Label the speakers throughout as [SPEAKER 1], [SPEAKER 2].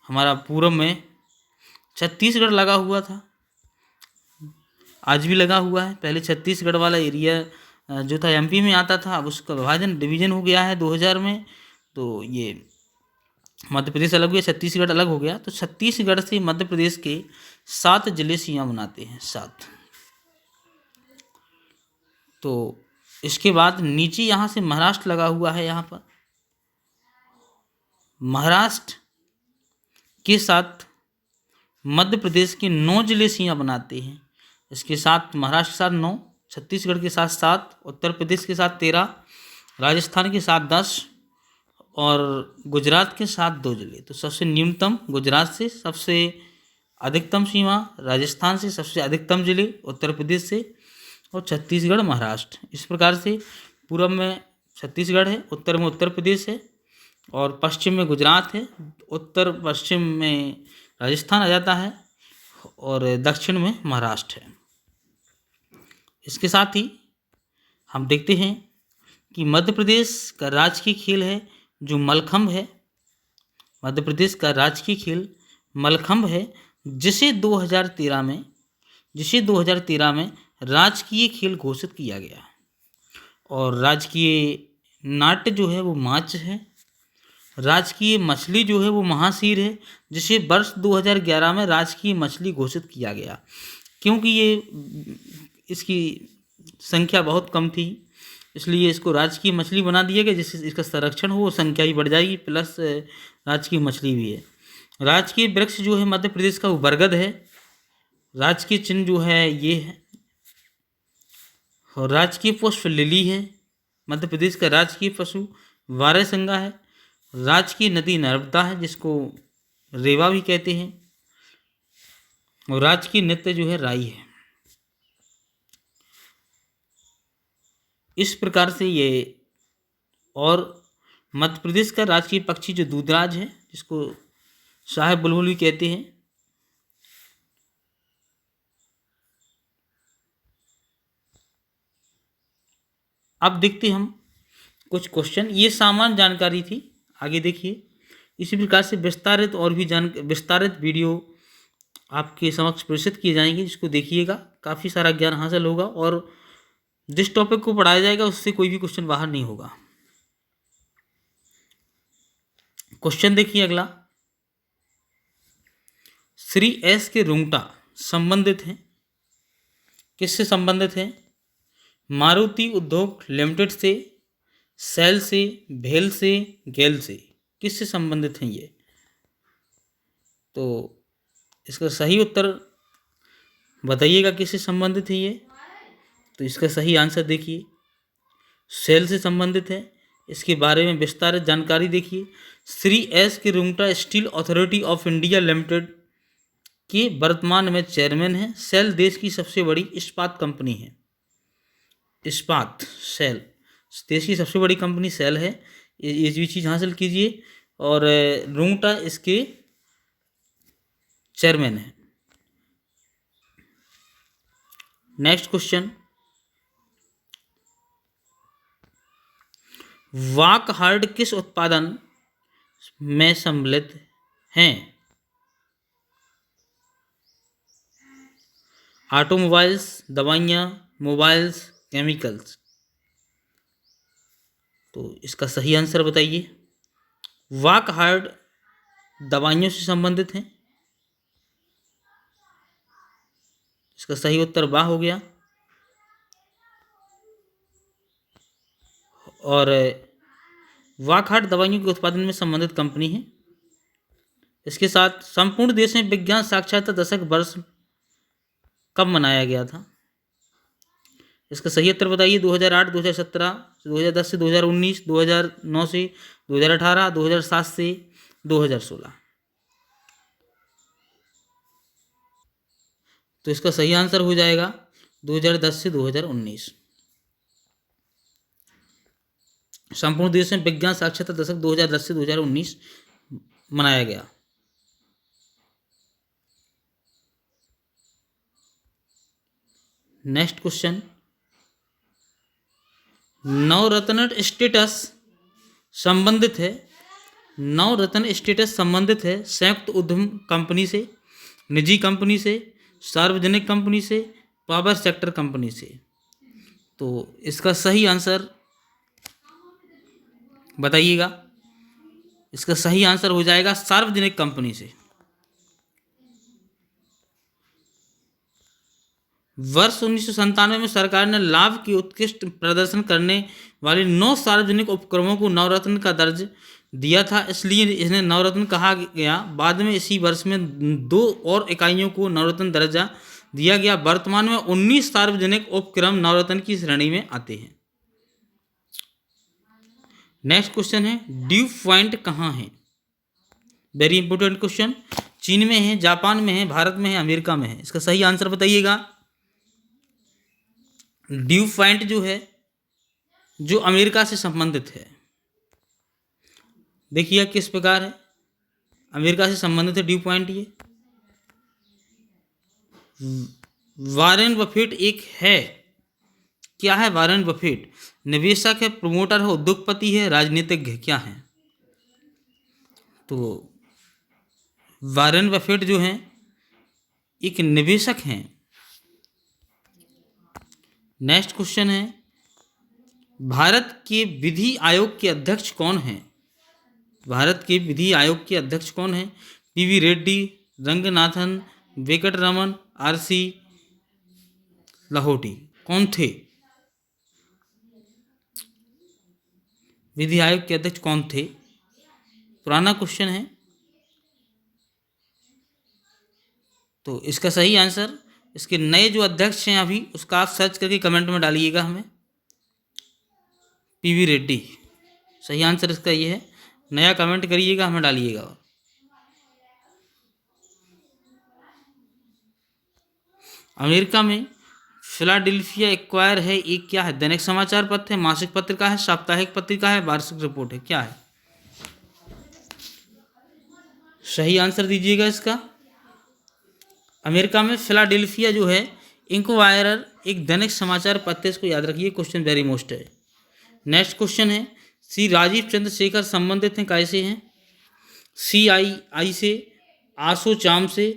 [SPEAKER 1] हमारा पूरब में छत्तीसगढ़ लगा हुआ था, आज भी लगा हुआ है। पहले छत्तीसगढ़ वाला एरिया जो था एमपी में आता था, अब उसका विभाजन डिवीजन हो गया है 2000 में, तो ये मध्य प्रदेश अलग हो गया, छत्तीसगढ़ अलग हो गया। तो छत्तीसगढ़ से मध्य प्रदेश के 7 जिले सीमा बनाते हैं, 7। तो इसके बाद नीचे यहाँ से महाराष्ट्र लगा हुआ है। यहाँ पर महाराष्ट्र के साथ मध्य प्रदेश के 9 जिले सीमा बनाते हैं। इसके साथ महाराष्ट्र के साथ 9, छत्तीसगढ़ के साथ 7, उत्तर प्रदेश के साथ 13, राजस्थान के साथ 10 और गुजरात के साथ 2 जिले। तो सबसे न्यूनतम गुजरात से, सबसे अधिकतम सीमा राजस्थान से, सबसे अधिकतम जिले उत्तर प्रदेश से, और छत्तीसगढ़ महाराष्ट्र। इस प्रकार से पूरब में छत्तीसगढ़ है, उत्तर में उत्तर प्रदेश है और पश्चिम में गुजरात है, उत्तर पश्चिम में राजस्थान आ जाता है और दक्षिण में महाराष्ट्र है। इसके साथ ही हम देखते हैं कि मध्य प्रदेश का राजकीय खेल है जो मलखंभ है। मध्य प्रदेश का राजकीय खेल मलखंभ है, जिसे 2013 में राजकीय खेल घोषित किया गया। और राजकीय नाट्य जो है वो माच है। राजकीय मछली जो है वो महासीर है, जिसे वर्ष 2011 में राजकीय मछली घोषित किया गया। क्योंकि ये इसकी संख्या बहुत कम थी, इसलिए इसको राजकीय मछली बना दिया गया, जिससे इसका संरक्षण हो, संख्या भी बढ़ जाएगी, प्लस राजकीय मछली भी है। राजकीय वृक्ष जो है मध्य प्रदेश का वो बरगद है। राजकीय चिन्ह जो है ये है, और राजकीय पुष्प लिली है। मध्य प्रदेश का राजकीय पशु वारहसिंगा है। राजकीय नदी नर्मदा है, जिसको रेवा भी कहते हैं, और राजकीय नृत्य जो है राई है। इस प्रकार से ये, और मध्य प्रदेश का राजकीय पक्षी जो दूधराज है, जिसको साहेब बुलबुल भी कहते हैं। अब देखते हम कुछ क्वेश्चन, ये सामान्य जानकारी थी। आगे देखिए, इसी प्रकार से विस्तारित और भी विस्तारित वीडियो आपके समक्ष प्रेषित किए जाएंगे, जिसको देखिएगा, काफ़ी सारा ज्ञान हासिल होगा और जिस टॉपिक को पढ़ाया जाएगा उससे कोई भी क्वेश्चन बाहर नहीं होगा। क्वेश्चन देखिए अगला, श्री एस के रुंगटा संबंधित हैं, किससे संबंधित हैं? मारुति उद्योग लिमिटेड से, सेल से, भेल से, गेल से, किससे संबंधित हैं ये? तो इसका सही उत्तर बताइएगा, किससे संबंधित है ये? तो इसका सही आंसर देखिए, सेल से संबंधित है। इसके बारे में विस्तारित जानकारी देखिए। श्री एस के Rungta steel authority of India limited के वर्तमान में चेयरमैन हैं। सेल देश की सबसे बड़ी इस्पात कंपनी है। इस्पात, सेल देश की सबसे बड़ी कंपनी सेल है, ये भी चीज़ हासिल कीजिए। और रुंगटा इसके चेयरमैन है। नेक्स्ट क्वेश्चन, वाकहार्ड किस उत्पादन में सम्मिलित हैं? ऑटोमोबाइल्स, दवाइयाँ, मोबाइल्स, केमिकल्स। तो इसका सही आंसर बताइए। वाकहार्ड दवाइयों से संबंधित हैं। इसका सही उत्तर वाह हो गया। और वाकहार्ड दवाइयों के उत्पादन में संबंधित कंपनी है। इसके साथ संपूर्ण देश में विज्ञान साक्षरता दशक वर्ष कब मनाया गया था? इसका सही उत्तर बताइए। 2008, 2017, 2010 से 2019, 2009 से 2018, 2007 से 2016। तो इसका सही आंसर हो जाएगा 2010 से 2019। संपूर्ण देश में विज्ञान साक्षरता दशक 2010 से 2019 मनाया गया। नेक्स्ट क्वेश्चन, नवरत्न स्टेटस संबंधित है नवरत्न स्टेटस संबंधित है संयुक्त उद्यम कंपनी से, निजी कंपनी से, सार्वजनिक कंपनी से, पावर सेक्टर कंपनी से। तो इसका सही आंसर बताइएगा। इसका सही आंसर हो जाएगा सार्वजनिक कंपनी से। वर्ष 1997 में सरकार ने लाभ की उत्कृष्ट प्रदर्शन करने वाले 9 सार्वजनिक उपक्रमों को नवरत्न का दर्ज दिया था, इसलिए इन्हें नवरत्न कहा गया। बाद में इसी वर्ष में 2 और इकाइयों को नवरत्न दर्जा दिया गया। वर्तमान में 19 सार्वजनिक उपक्रम नवरत्न की श्रेणी में आते हैं। नेक्स्ट क्वेश्चन है, ड्यू पॉइंट कहाँ है? Very important question. चीन में है, जापान में है, भारत में है, अमेरिका में है? इसका सही आंसर बताइएगा। ड्यू पॉइंट जो है, जो अमेरिका से संबंधित है। देखिए किस प्रकार है, अमेरिका से संबंधित है ड्यू पॉइंट। ये वॉरेन बफेट एक है, क्या है वॉरेन बफेट? निवेशक है, प्रमोटर है, उद्योगपति है, राजनीतिज्ञ है, क्या है? तो वॉरेन बफेट जो है एक निवेशक हैं। नेक्स्ट क्वेश्चन है, भारत के विधि आयोग के अध्यक्ष कौन हैं? भारत के विधि आयोग के अध्यक्ष कौन हैं? पीवी रेड्डी, रंगनाथन, वेंकटरमन, आरसी लाहोटी, कौन थे? विधि आयोग के अध्यक्ष कौन थे? पुराना क्वेश्चन है, तो इसका सही आंसर, इसके नए जो अध्यक्ष हैं अभी, उसका आप सर्च करके कमेंट में डालिएगा हमें। पीवी रेड्डी सही आंसर इसका ये है। नया कमेंट करिएगा, हमें डालिएगा। अमेरिका में फिलाडेल्फिया एक्वायर है, एक क्या है? दैनिक समाचार पत्र है, मासिक पत्रिका है, साप्ताहिक पत्रिका है, वार्षिक रिपोर्ट है, क्या है? सही आंसर दीजिएगा इसका। अमेरिका में फिलाडेल्फिया जो है इंक्वायरर एक दैनिक समाचार पत्र, इसको याद रखिए, क्वेश्चन वेरी मोस्ट है। नेक्स्ट क्वेश्चन है, श्री राजीव चंद्रशेखर संबंधित हैं कैसे हैं? CII से, आसोचाम से,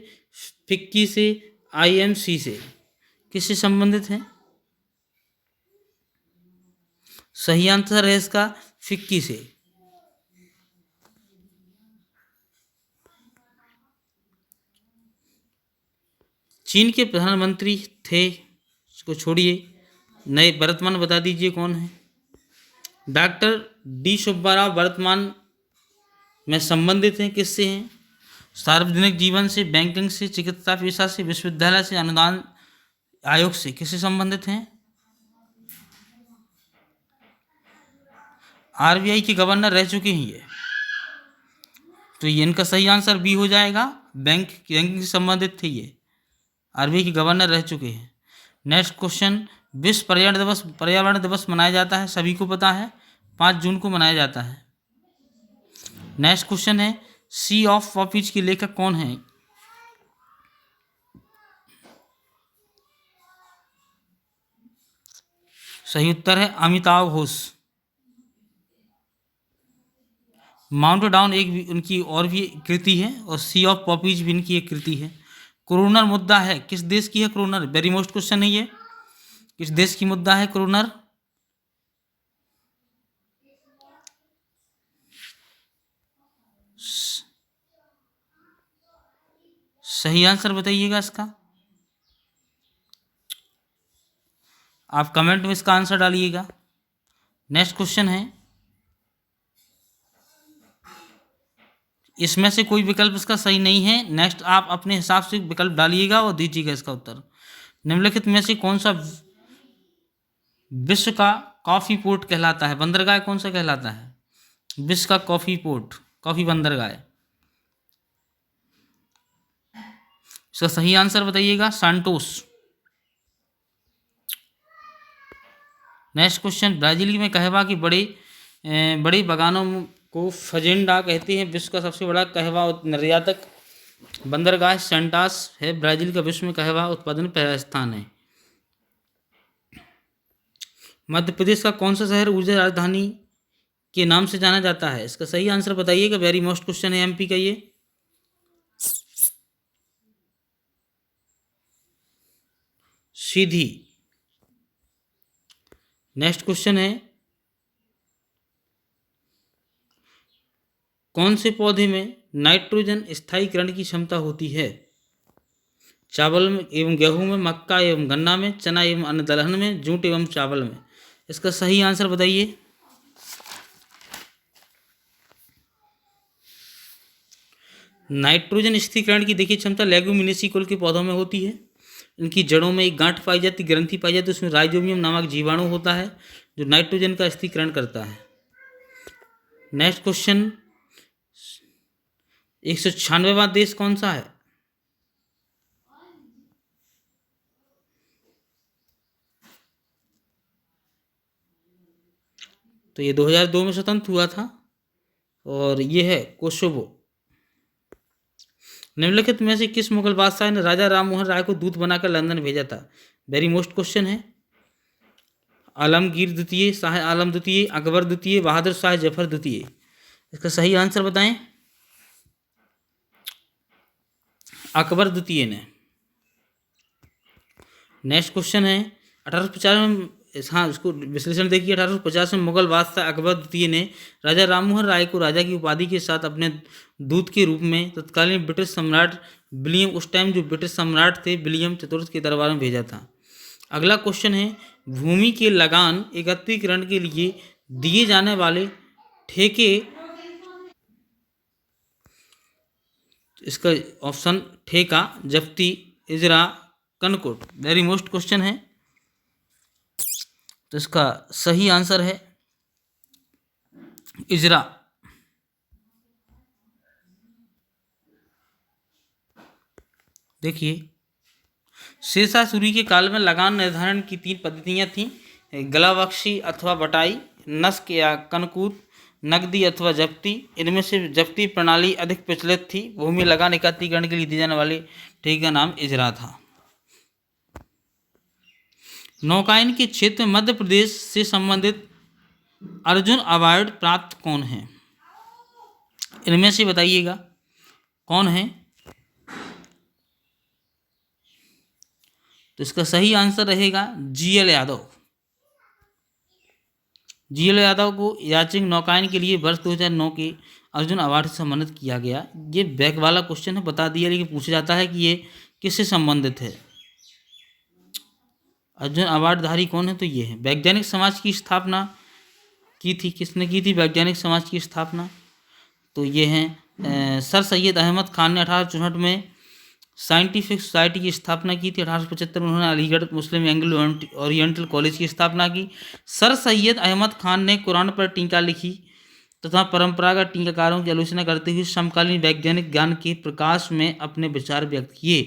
[SPEAKER 1] फिक्की से, IMC से, किससे संबंधित हैं? सही आंसर है इसका फिक्की से। चीन के प्रधानमंत्री थे, इसको छोड़िए, नए वर्तमान बता दीजिए कौन है? डॉक्टर डी सुब्बाराव वर्तमान में संबंधित हैं, किससे हैं? सार्वजनिक जीवन से, बैंकिंग से, चिकित्सा पेशा से, विश्वविद्यालय से, अनुदान आयोग से, किससे संबंधित हैं? RBI के गवर्नर रह चुके हैं ये, तो ये इनका सही आंसर बी हो जाएगा। बैंकिंग से संबंधित थे ये, RBI के गवर्नर रह चुके हैं। नेक्स्ट क्वेश्चन, विश्व पर्यावरण दिवस मनाया जाता है, सभी को पता है, 5 जून को मनाया जाता है। नेक्स्ट क्वेश्चन है, सी ऑफ पॉपीज के लेखक कौन है? सही उत्तर है अमिताभ घोष। माउंटडाउन एक उनकी और भी कृति है, और सी ऑफ पॉपीज भी इनकी एक कृति है। कोरोनर मुद्दा है, किस देश की है कोरोनर? वेरी मोस्ट क्वेश्चन है ये, किस देश की मुद्दा है कोरोनर? सही आंसर बताइएगा इसका, आप कमेंट में इसका आंसर डालिएगा। नेक्स्ट क्वेश्चन है, इसमें से कोई विकल्प इसका सही नहीं है। नेक्स्ट आप अपने हिसाब से विकल्प डालिएगा और दीजिएगा इसका उत्तर। निम्नलिखित में से कौन सा विश्व का कॉफी पोर्ट कहलाता है? बंदरगाह कौन सा कहलाता है? विश्व का कॉफी पोर्ट, कॉफी बंदरगाह। इसका सही आंसर बताइएगा, सांटोस। नेक्स्ट क्वेश्चन, ब्राजील में कहवा की बड़े बागानों को फजेंडा कहते हैं। विश्व का सबसे बड़ा कहवा निर्यातक बंदरगाह सेंटास है। ब्राजील का विश्व में कहवा उत्पादन पहला स्थान है। मध्य प्रदेश का कौन सा शहर ऊर्जा राजधानी के नाम से जाना जाता है? इसका सही आंसर बताइएगा, वेरी मोस्ट क्वेश्चन है एमपी का ये। सीधी। नेक्स्ट क्वेश्चन है, कौन से पौधे में नाइट्रोजन स्थायीकरण की क्षमता होती है? चावल में एवं गेहूं में, मक्का एवं गन्ना में, चना एवं अन्य दलहन में, जूट एवं चावल में। इसका सही आंसर बताइए। नाइट्रोजन स्थिरीकरण की देखिए क्षमता लेग्यूमिनेसी कुल के पौधों में होती है। इनकी जड़ों में एक गांठ पाई जाती, ग्रंथि पाई जाती है, उसमें राइजोबियम नामक जीवाणु होता है जो नाइट्रोजन का स्थिरीकरण करता है। नेक्स्ट क्वेश्चन, 196वां देश कौन सा है? तो ये 2002 में स्वतंत्र हुआ था और ये है कोसोवो। निम्नलिखित में से किस मुगल बादशाह ने राजा राम मोहन राय को दूत बनाकर लंदन भेजा था? वेरी मोस्ट क्वेश्चन है। आलमगीर द्वितीय, शाह आलम द्वितीय, अकबर द्वितीय, बहादुर शाह जफर द्वितीय। इसका सही आंसर बताएं। अकबर द्वितीय ने। नेक्स्ट क्वेश्चन है, 1850 में, हाँ इसको विश्लेषण देखिए। 1850 में मुगल बादशाह अकबर द्वितीय ने राजा राममोहन राय को राजा की उपाधि के साथ अपने दूत के रूप में तत्कालीन ब्रिटिश सम्राट विलियम, उस टाइम जो ब्रिटिश सम्राट थे विलियम चतुर्थ के दरबार में भेजा था। अगला क्वेश्चन है, भूमि के लगान एकत्रीकरण के लिए दिए जाने वाले ठेके, इसका ऑप्शन ठेका, जब्ती, इजरा, कनकोट। वेरी मोस्ट क्वेश्चन है, तो इसका सही आंसर है इजरा। देखिए, शेरशाह सूरी के काल में लगान निर्धारण की 3 पद्धतियां थीं, गलाबख्शी अथवा बटाई, नस्क या कनकूत, नकदी अथवा जब्ती। इनमें से जब्ती प्रणाली अधिक प्रचलित थी। भूमि लगान एकत्रीकरण के लिए दिए जाने वाले ठेके का नाम इजरा था। नौकायन के क्षेत्र में मध्य प्रदेश से संबंधित अर्जुन अवार्ड प्राप्त कौन है? इनमें से बताइएगा कौन है। तो इसका सही आंसर रहेगा जीएल यादव। जीएल यादव को याचिंग नौकायन के लिए वर्ष 2009 के अर्जुन अवार्ड से सम्मानित किया गया। ये बैक वाला क्वेश्चन है, बता दिया, लेकिन पूछा जाता है कि ये किससे संबंधित है। अर्जुन अवार्डधारी कौन है? तो ये है। वैज्ञानिक समाज की स्थापना की थी, किसने की थी वैज्ञानिक समाज की स्थापना? तो ये हैं सर सैयद अहमद खान ने 1864 में साइंटिफिक सोसाइटी की स्थापना की थी। 1875 में उन्होंने अलीगढ़ मुस्लिम एंग्लो ओरिएंटल कॉलेज की स्थापना की। सर सैयद अहमद खान ने कुरान पर टीका लिखी तथा परंपरागत टीकाकारों की आलोचना करते हुए समकालीन वैज्ञानिक ज्ञान के प्रकाश में अपने विचार व्यक्त किए।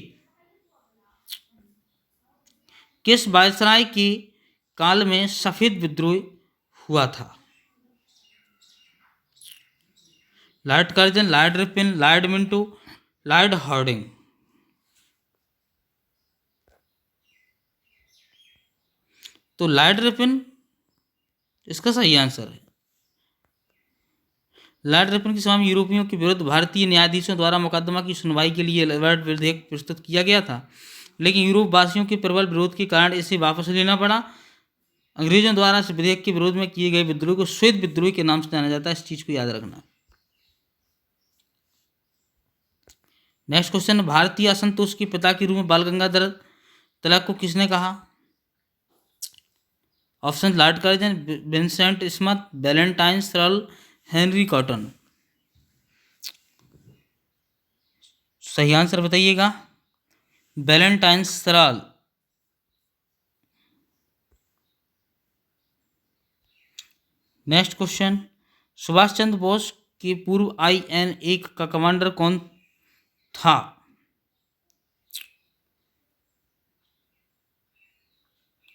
[SPEAKER 1] किस वायसराय के काल में सफेद विद्रोह हुआ था? Lord Curzon, Lord Ripon, Lord Minto, Lord Hardinge. तो लॉर्ड रिपन इसका सही आंसर है। लॉर्ड रिपन की सभा में यूरोपियों के विरुद्ध भारतीय न्यायाधीशों द्वारा मुकदमा की सुनवाई के लिए लॉर्ड विधेयक प्रस्तुत किया गया था, लेकिन यूरोप वासियों के प्रबल विरोध के कारण इसे वापस लेना पड़ा। अंग्रेजों द्वारा इस विधेयक के विरोध में किए गए विद्रोह को श्वेत विद्रोह के नाम से जाना जाता है। इस चीज को याद रखना। नेक्स्ट क्वेश्चन, भारतीय असंतोष के पिता के रूप में बाल गंगाधर तिलक को किसने कहा? Option Lord Curzon, Vincent Smith, Valentine सरल, हेनरी कॉटन। सही आंसर बताइएगा। वैलेंटाइन सरल। नेक्स्ट क्वेश्चन, सुभाष चंद्र बोस के पूर्व INA का कमांडर कौन था?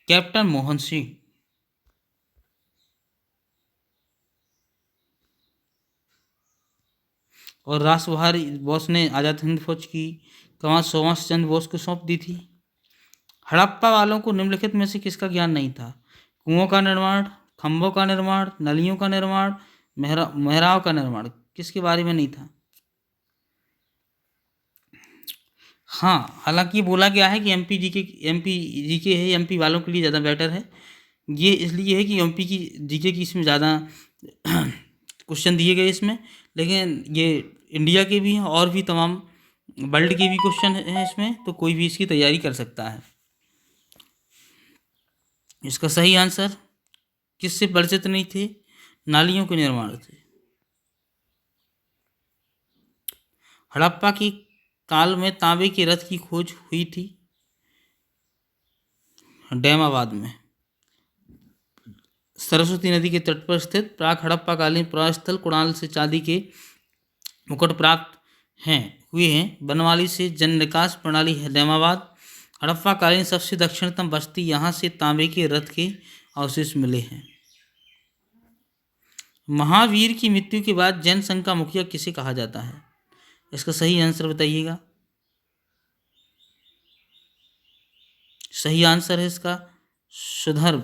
[SPEAKER 1] कैप्टन मोहन सिंह। और राष्ट्रप्रभारी बोस ने आज़ाद हिंद फौज की कमान सुभाष चंद्र बोस को सौंप दी थी। हड़प्पा वालों को निम्नलिखित में से किसका ज्ञान नहीं था? कुओं का निर्माण, खंभों का निर्माण, नलियों का निर्माण, मेहराब का निर्माण किसके बारे में नहीं था? हाँ, हालांकि बोला गया है कि एमपी है, एमपी वालों के लिए ज़्यादा बेटर है। ये इसलिए है कि एमपी की जीके की इसमें ज़्यादा क्वेश्चन दिए गए इसमें, लेकिन ये इंडिया के भी हैं और भी तमाम वर्ल्ड के भी क्वेश्चन हैं इसमें, तो कोई भी इसकी तैयारी कर सकता है। इसका सही आंसर किससे परिचित नहीं थे? नालियों के निर्माण से। हड़प्पा की काल में तांबे के रथ की खोज हुई थी डैमाबाद में। सरस्वती नदी के तट पर स्थित प्राक हड़प्पा कालीन पुरास्थल कुणाल से चांदी के मुकुट प्राप्त हुए हैं। बनवाली से जन निकास प्रणाली है डैमाबाद। हड़प्पा कालीन सबसे दक्षिणतम बस्ती, यहाँ से तांबे के रथ के अवशेष मिले हैं। महावीर की मृत्यु के बाद जैन संघ का मुखिया किसे कहा जाता है? इसका सही आंसर बताइएगा। सही आंसर है इसका सुधर्म।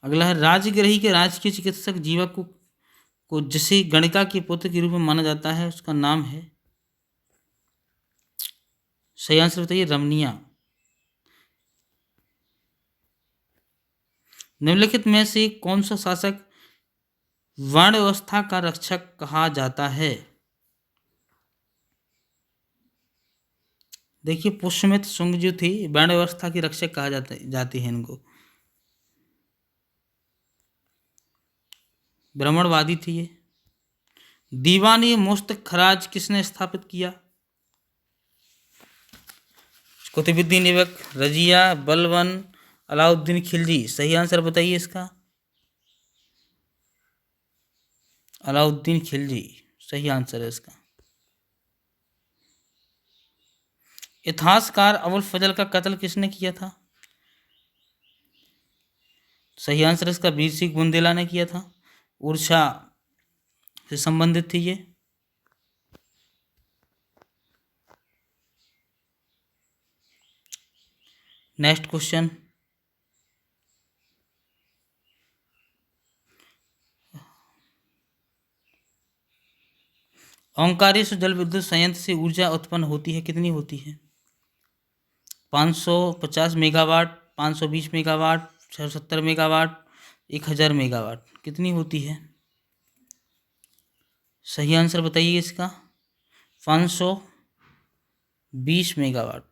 [SPEAKER 1] अगला है राजगृही के राजकीय चिकित्सक जीवा को जिसे गणिका के पुत्र के रूप में माना जाता है, उसका नाम है? सही आंसर बताइए। रमनिया। निम्नलिखित में से कौन सा शासक वर्ण व्यवस्था का रक्षक कहा जाता है? देखिए, पुष्यमित्र शुंग जो थे वर्ण व्यवस्था के रक्षक कहा जाते हैं इनको। ब्राह्मणवादी थे ये। दीवानी मुफ्त खराज किसने स्थापित किया? कुतुबुद्दीन ऐबक, रजिया, बलबन, अलाउद्दीन खिलजी। सही आंसर बताइए इसका। अलाउद्दीन खिलजी सही आंसर है इसका। इतिहासकार अबुल फजल का कत्ल किसने किया था? सही आंसर इसका वीर सिंह बुंदेला ने किया था। उड़ीसा से संबंधित थी ये। Next question. ओंकारेश्वर जल विद्युत संयंत्र से ऊर्जा उत्पन्न होती है, कितनी होती है? 550 मेगावाट, 520 मेगावाट, 670 मेगावाट, 1000 मेगावाट, कितनी होती है? सही आंसर बताइए इसका। 520 मेगावाट।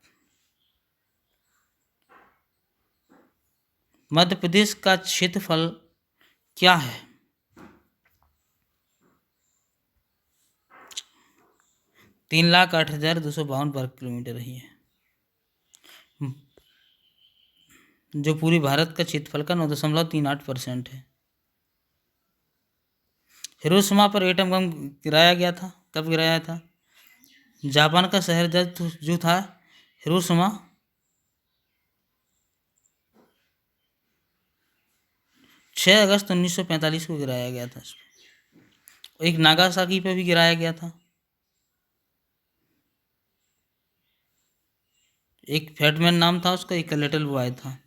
[SPEAKER 1] मध्य प्रदेश का क्षेत्रफल क्या है? 3,08,252 वर्ग किलोमीटर ही है, जो पूरी भारत का क्षेत्रफल का 9.38% है। हिरोशिमा पर एटम बम गिराया गया था, कब गिराया था? जापान का शहर जो था हिरोशिमा, 6 अगस्त 1945 को गिराया गया था। एक नागासाकी पर भी गिराया गया था। एक फैटमैन नाम था उसका, एक लिटिल बॉय था।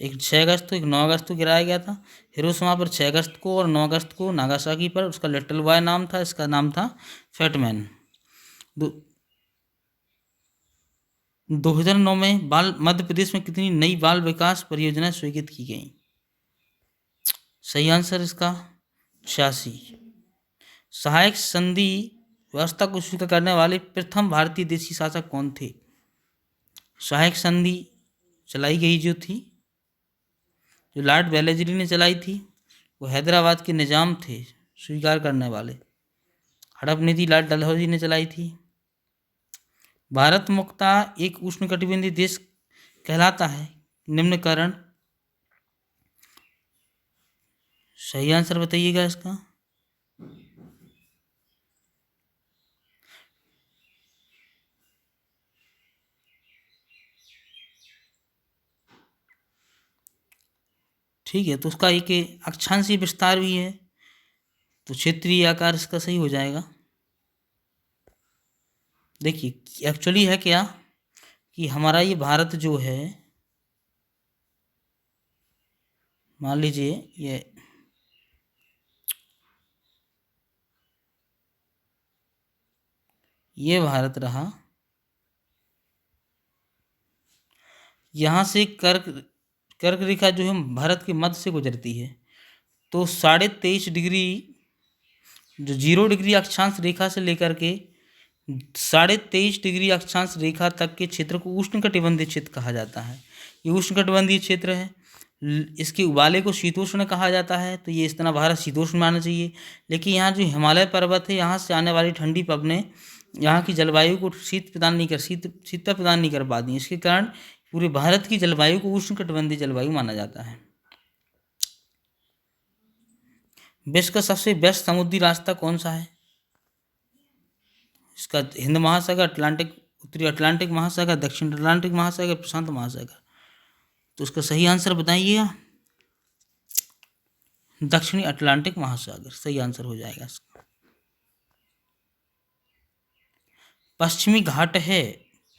[SPEAKER 1] एक 6 अगस्त को, एक 9 अगस्त को गिराया गया था। हिरोशिमा पर 6 अगस्त को और 9 अगस्त को नागासाकी पर। उसका लिटिल बॉय नाम था, इसका नाम था फैटमैन। 2009 में मध्य प्रदेश में कितनी नई बाल विकास परियोजनाएं स्वीकृत की गई? सही आंसर इसका 86। सहायक संधि व्यवस्था को स्वीकार करने वाले प्रथम भारतीय देशी शासक कौन थे? सहायक संधि चलाई गई जो थी, जो लॉर्ड वेलेस्ली ने चलाई थी, वो हैदराबाद के निजाम थे स्वीकार करने वाले। हड़प नीति लॉर्ड डलहौजी ने चलाई थी। भारत मुख्यतः एक उष्णकटिबंधीय देश कहलाता है, निम्न कारण। सही आंसर बताइएगा इसका। ठीक है, तो उसका एक अक्षांशीय विस्तार भी है। तो क्षेत्रीय आकार इसका सही हो जाएगा। देखिए एक्चुअली है क्या कि हमारा ये भारत जो है, मान लीजिए ये भारत रहा, यहाँ से कर्क रेखा जो है भारत के मध्य से गुजरती है, तो 23.5 डिग्री जो 0 डिग्री अक्षांश रेखा से लेकर के 23.5 डिग्री अक्षांश रेखा तक के क्षेत्र को उष्णकटिबंधीय क्षेत्र कहा जाता है। ये उष्णकटिबंधीय क्षेत्र है। इसके उबाले को शीतोष्ण कहा जाता है, तो ये इस तरह भारत शीतोष्ण मानना चाहिए। लेकिन यहाँ जो हिमालय पर्वत है, यहाँ से आने वाली ठंडी पवनें यहाँ की जलवायु को शीतल प्रदान नहीं कर पाती। इसके कारण पूरे भारत की जलवायु को उष्णकटिबंधीय जलवायु माना जाता है। विश्व का सबसे व्यस्त समुद्री रास्ता कौन सा है? इसका हिंद महासागर, अटलांटिक, उत्तरी अटलांटिक महासागर, दक्षिण अटलांटिक महासागर, प्रशांत महासागर। तो इसका सही आंसर बताइएगा। दक्षिणी अटलांटिक महासागर सही आंसर हो जाएगा इसका। पश्चिमी घाट है,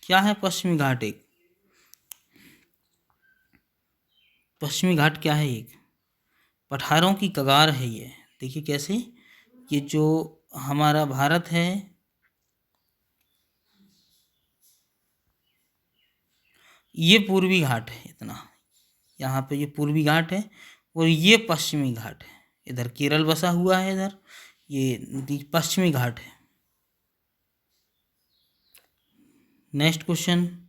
[SPEAKER 1] क्या है पश्चिमी घाट? एक पश्चिमी घाट क्या है? एक पठारों की कगार है ये। देखिए कैसे, ये जो हमारा भारत है, ये पूर्वी घाट है इतना, यहाँ पे ये पूर्वी घाट है और ये पश्चिमी घाट है। इधर केरल बसा हुआ है, इधर ये पश्चिमी घाट है। नेक्स्ट क्वेश्चन,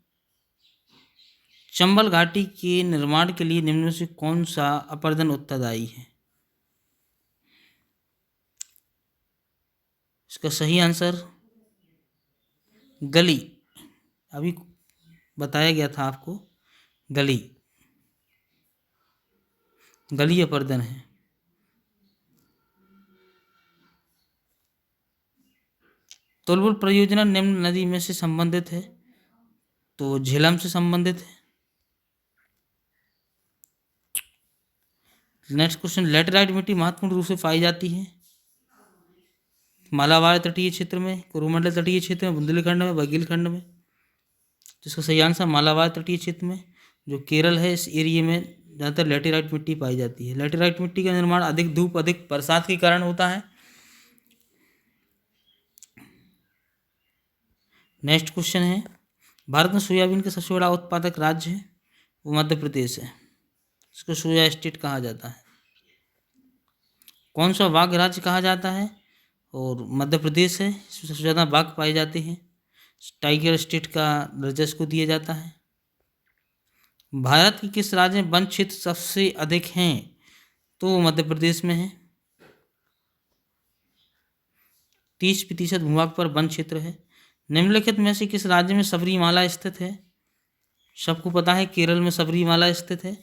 [SPEAKER 1] चंबल घाटी के निर्माण के लिए निम्न में से कौन सा अपर्दन उत्तरदायी है? इसका सही आंसर गली, अभी बताया गया था आपको, गली अपर्दन है। तुलबुल परियोजना निम्न नदी में से संबंधित है, तो झेलम से संबंधित है। नेक्स्ट क्वेश्चन, लैटेराइट मिट्टी महत्वपूर्ण रूप से पाई जाती है मालाबार तटीय क्षेत्र में, कोरोमंडल तटीय क्षेत्र में, बुंदेलखंड में, बघेलखंड में। जिसका सही आंसर मालाबार तटीय क्षेत्र में, जो केरल है, इस एरिया में ज़्यादातर लैटेराइट मिट्टी पाई जाती है। लैटेराइट मिट्टी का निर्माण अधिक धूप, अधिक बरसात के कारण होता है। नेक्स्ट क्वेश्चन है, भारत में सोयाबीन का सबसे बड़ा उत्पादक राज्य है, वो मध्य प्रदेश है। इसको सोया स्टेट कहा जाता है। कौन सा बाघ राज्य कहा जाता है? और मध्य प्रदेश है, इसमें सबसे ज़्यादा बाघ पाए जाते हैं। टाइगर स्टेट का दर्जा इसको दिया जाता है। भारत के किस राज्य में वन क्षेत्र सबसे अधिक हैं? तो मध्य प्रदेश में है। 30% भूभाग पर वन क्षेत्र है। निम्नलिखित में से किस राज्य में सबरीमाला स्थित है? सबको पता है केरल में सबरीमाला स्थित है।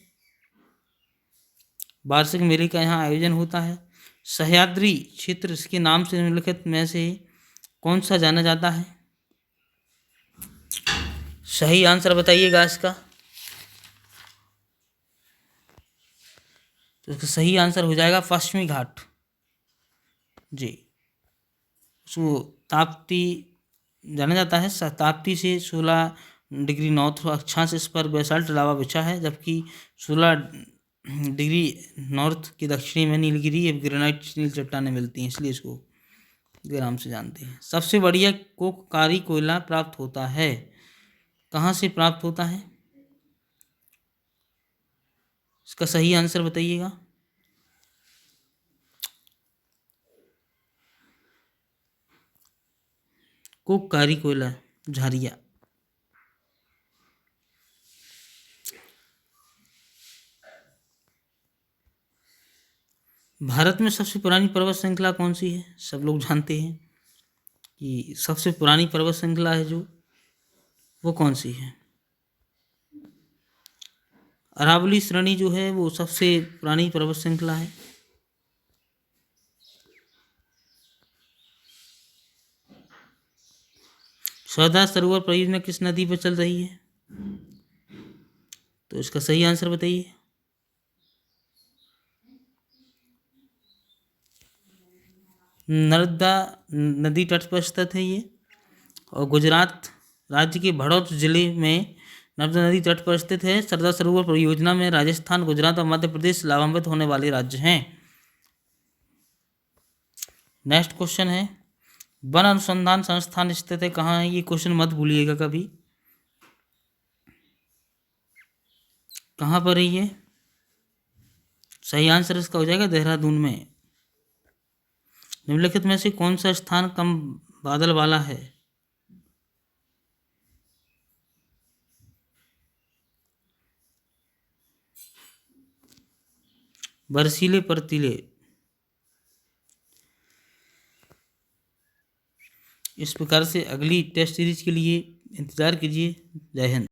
[SPEAKER 1] वार्षिक मेले का यहाँ आयोजन होता है। सह्याद्री क्षेत्र इसके नाम से निम्नलिखित में से कौन सा जाना जाता है? सही आंसर बताइएगा इसका। तो इसका सही आंसर हो जाएगा पश्चिमी घाट जी। उसको ताप्ती जाना जाता है। ताप्ती से 16 डिग्री नॉर्थ अक्षांश इस पर बेसाल्ट लावा बिछा है, जबकि 16 डिग्री नॉर्थ के दक्षिणी में नीलगिरी एवं ग्रेनाइट नील चट्टानें मिलती हैं, इसलिए इसको के नाम से जानते हैं। सबसे बढ़िया कोककारी कोयला प्राप्त होता है, कहाँ से प्राप्त होता है? इसका सही आंसर बताइएगा। कोककारी कोयला झारिया। भारत में सबसे पुरानी पर्वत श्रृंखला कौन सी है? सब लोग जानते हैं कि सबसे पुरानी पर्वत श्रृंखला है जो, वो कौन सी है? अरावली श्रेणी जो है वो सबसे पुरानी पर्वत श्रृंखला है। सरदार सरोवर परियोजना किस नदी पर चल रही है? तो इसका सही आंसर बताइए। नर्मदा नदी तट पर स्थित है ये। और गुजरात राज्य के भड़ौत जिले में नर्मदा नदी तट पर स्थित है। सरदार सरोवर परियोजना में राजस्थान, गुजरात और मध्य प्रदेश लाभान्वित होने वाले राज्य हैं। नेक्स्ट क्वेश्चन है, वन अनुसंधान संस्थान स्थित है कहाँ है? ये क्वेश्चन मत भूलिएगा कभी। कहाँ पर है ये? सही आंसर इसका हो जाएगा देहरादून में। निम्नलिखित में से कौन सा स्थान कम बादल वाला है? बर्फीले पर्तीले। इस प्रकार से अगली टेस्ट सीरीज के लिए इंतज़ार कीजिए। जय हिंद।